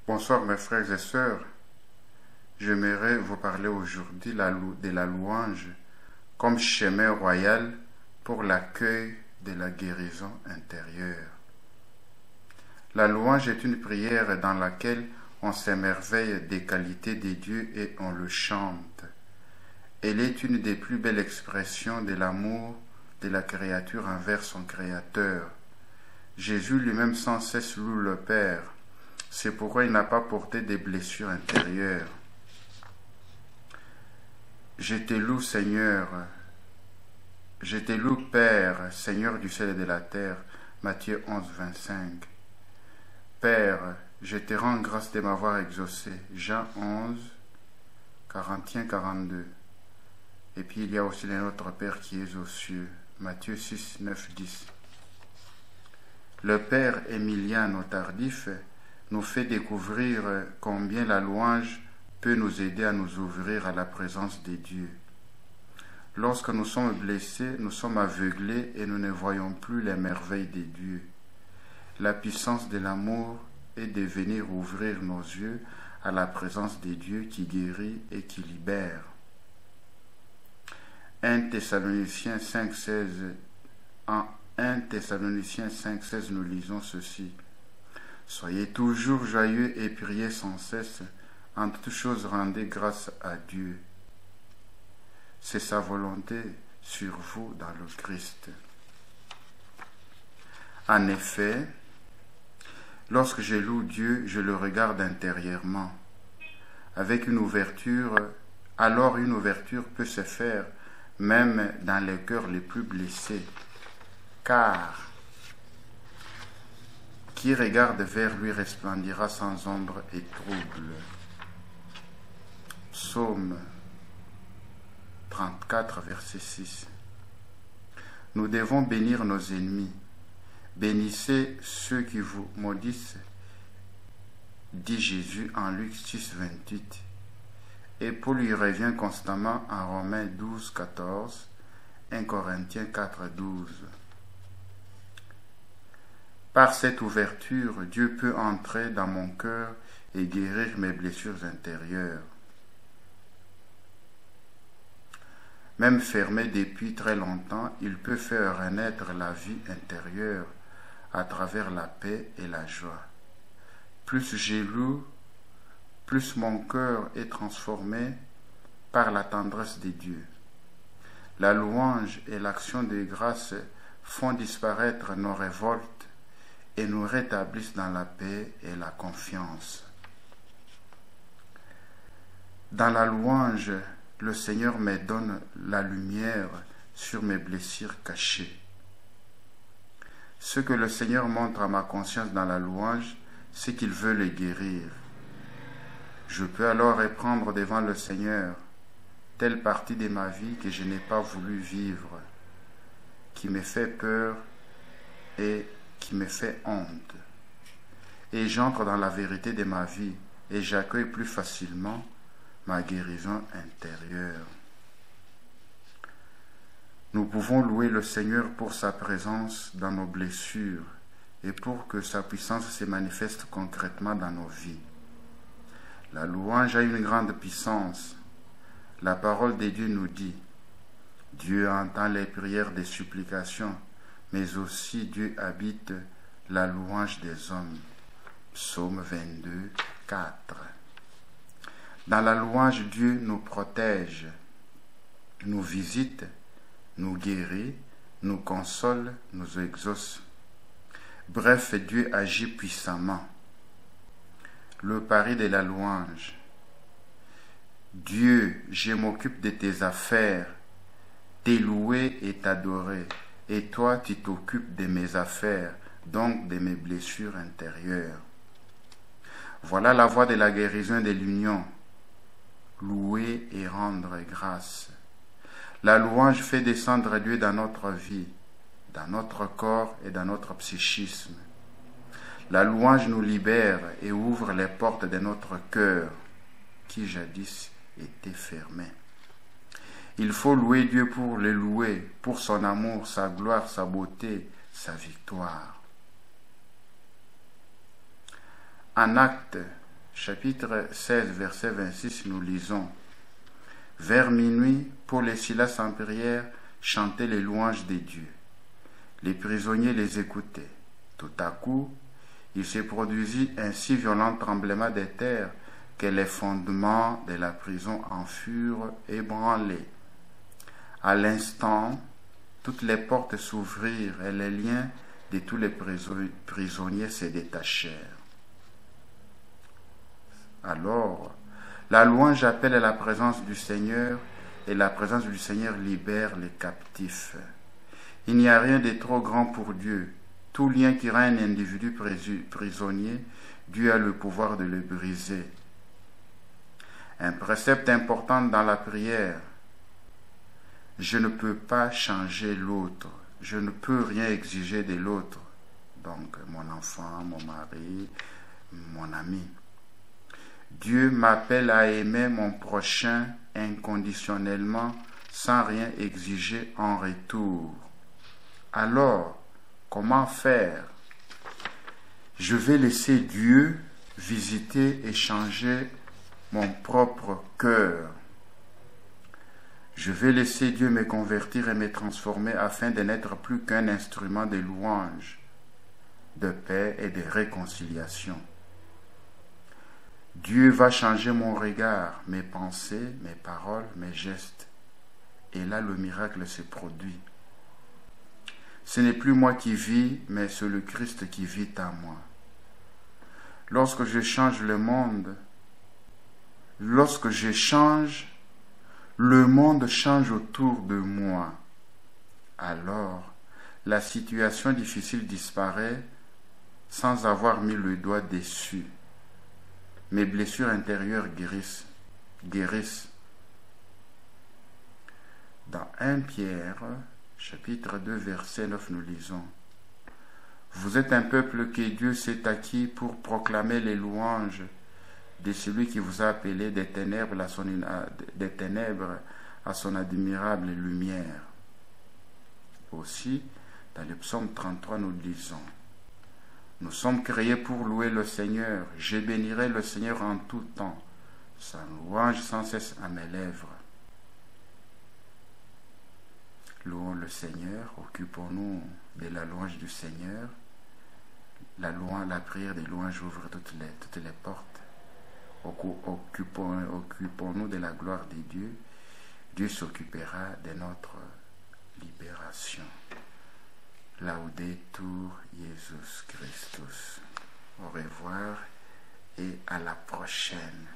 Bonsoir mes frères et sœurs, j'aimerais vous parler aujourd'hui de la louange comme chemin royal pour l'accueil de la guérison intérieure. La louange est une prière dans laquelle on s'émerveille des qualités de Dieu et on le chante. Elle est une des plus belles expressions de l'amour de la créature envers son Créateur. Jésus lui-même sans cesse loue le Père. C'est pourquoi il n'a pas porté des blessures intérieures. Je te loue, Seigneur. Je te loue, Père, Seigneur du ciel et de la terre. Matthieu 11, 25. Père, je te rends grâce de m'avoir exaucé. Jean 11, 41, 42. Et puis il y a aussi notre Père qui est aux cieux. Matthieu 6, 9, 10. Le Père Emiliano Tardif nous fait découvrir combien la louange peut nous aider à nous ouvrir à la présence de Dieu. Lorsque nous sommes blessés, nous sommes aveuglés et nous ne voyons plus les merveilles de Dieu. La puissance de l'amour est de venir ouvrir nos yeux à la présence de Dieu qui guérit et qui libère. 1 Thessaloniciens 5,16 En 1 Thessaloniciens 5,16 nous lisons ceci. Soyez toujours joyeux et priez sans cesse. En toutes choses, rendez grâce à Dieu. C'est sa volonté sur vous dans le Christ. En effet, lorsque je loue Dieu, je le regarde intérieurement. Avec une ouverture, alors une ouverture peut se faire même dans les cœurs les plus blessés. Car qui regarde vers lui resplendira sans ombre et trouble. Psaume 34, verset 6. Nous devons bénir nos ennemis. Bénissez ceux qui vous maudissent, dit Jésus en Luc 6, 28. Et Paul y revient constamment en Romains 12, 14, 1 Corinthiens 4, 12. Par cette ouverture, Dieu peut entrer dans mon cœur et guérir mes blessures intérieures. Même fermé depuis très longtemps, il peut faire renaître la vie intérieure à travers la paix et la joie. Plus je loue, plus mon cœur est transformé par la tendresse de Dieu. La louange et l'action de grâce font disparaître nos révoltes et nous rétablissent dans la paix et la confiance. Dans la louange, le Seigneur me donne la lumière sur mes blessures cachées. Ce que le Seigneur montre à ma conscience dans la louange, c'est qu'il veut les guérir. Je peux alors reprendre devant le Seigneur telle partie de ma vie que je n'ai pas voulu vivre, qui me fait peur et qui me fait honte. Et j'entre dans la vérité de ma vie et j'accueille plus facilement ma guérison intérieure. Nous pouvons louer le Seigneur pour sa présence dans nos blessures et pour que sa puissance se manifeste concrètement dans nos vies. La louange a une grande puissance. La parole de Dieu nous dit, Dieu entend les prières des supplications, mais aussi Dieu habite la louange des hommes. Psaume 22, 4. Dans la louange, Dieu nous protège, nous visite, nous guérit, nous console, nous exauce. Bref, Dieu agit puissamment. Le pari de la louange. Dieu, je m'occupe de tes affaires, t'es loué et t'adorer. Et toi, tu t'occupes de mes affaires, donc de mes blessures intérieures. Voilà la voie de la guérison et de l'union. Louer et rendre grâce. La louange fait descendre Dieu dans notre vie, dans notre corps et dans notre psychisme. La louange nous libère et ouvre les portes de notre cœur, qui jadis étaient fermées. Il faut louer Dieu pour le louer, pour son amour, sa gloire, sa beauté, sa victoire. En Actes chapitre 16, verset 26, nous lisons: Vers minuit, Paul et Silas en prière chantaient les louanges des dieux. Les prisonniers les écoutaient. Tout à coup, il se produisit un si violent tremblement de terre que les fondements de la prison en furent ébranlés. À l'instant, toutes les portes s'ouvrirent et les liens de tous les prisonniers se détachèrent. Alors, la louange appelle à la présence du Seigneur et la présence du Seigneur libère les captifs. Il n'y a rien de trop grand pour Dieu. Tout lien qui rend un individu prisonnier, Dieu a le pouvoir de le briser. Un précepte important dans la prière: je ne peux pas changer l'autre, je ne peux rien exiger de l'autre, donc mon enfant, mon mari, mon ami. Dieu m'appelle à aimer mon prochain inconditionnellement, sans rien exiger en retour. Alors, comment faire? Je vais laisser Dieu visiter et changer mon propre cœur. Je vais laisser Dieu me convertir et me transformer afin de n'être plus qu'un instrument de louange, de paix et de réconciliation. Dieu va changer mon regard, mes pensées, mes paroles, mes gestes. Et là, le miracle se produit. Ce n'est plus moi qui vis, mais c'est le Christ qui vit en moi. Lorsque je change le monde, le monde change autour de moi. Alors, la situation difficile disparaît sans avoir mis le doigt dessus. Mes blessures intérieures guérissent. Dans 1 Pierre, chapitre 2, verset 9, nous lisons: Vous êtes un peuple que Dieu s'est acquis pour proclamer les louanges de celui qui vous a appelé des ténèbres à son admirable lumière. Aussi, dans le psaume 33, nous lisons: Nous sommes créés pour louer le Seigneur. Je bénirai le Seigneur en tout temps. Sa louange sans cesse à mes lèvres. Louons le Seigneur. Occupons-nous de la louange du Seigneur. La prière des louanges ouvre toutes les portes. Occupons-nous de la gloire de Dieu. Dieu s'occupera de notre libération. Laudetur Jesus Christus. Au revoir et à la prochaine.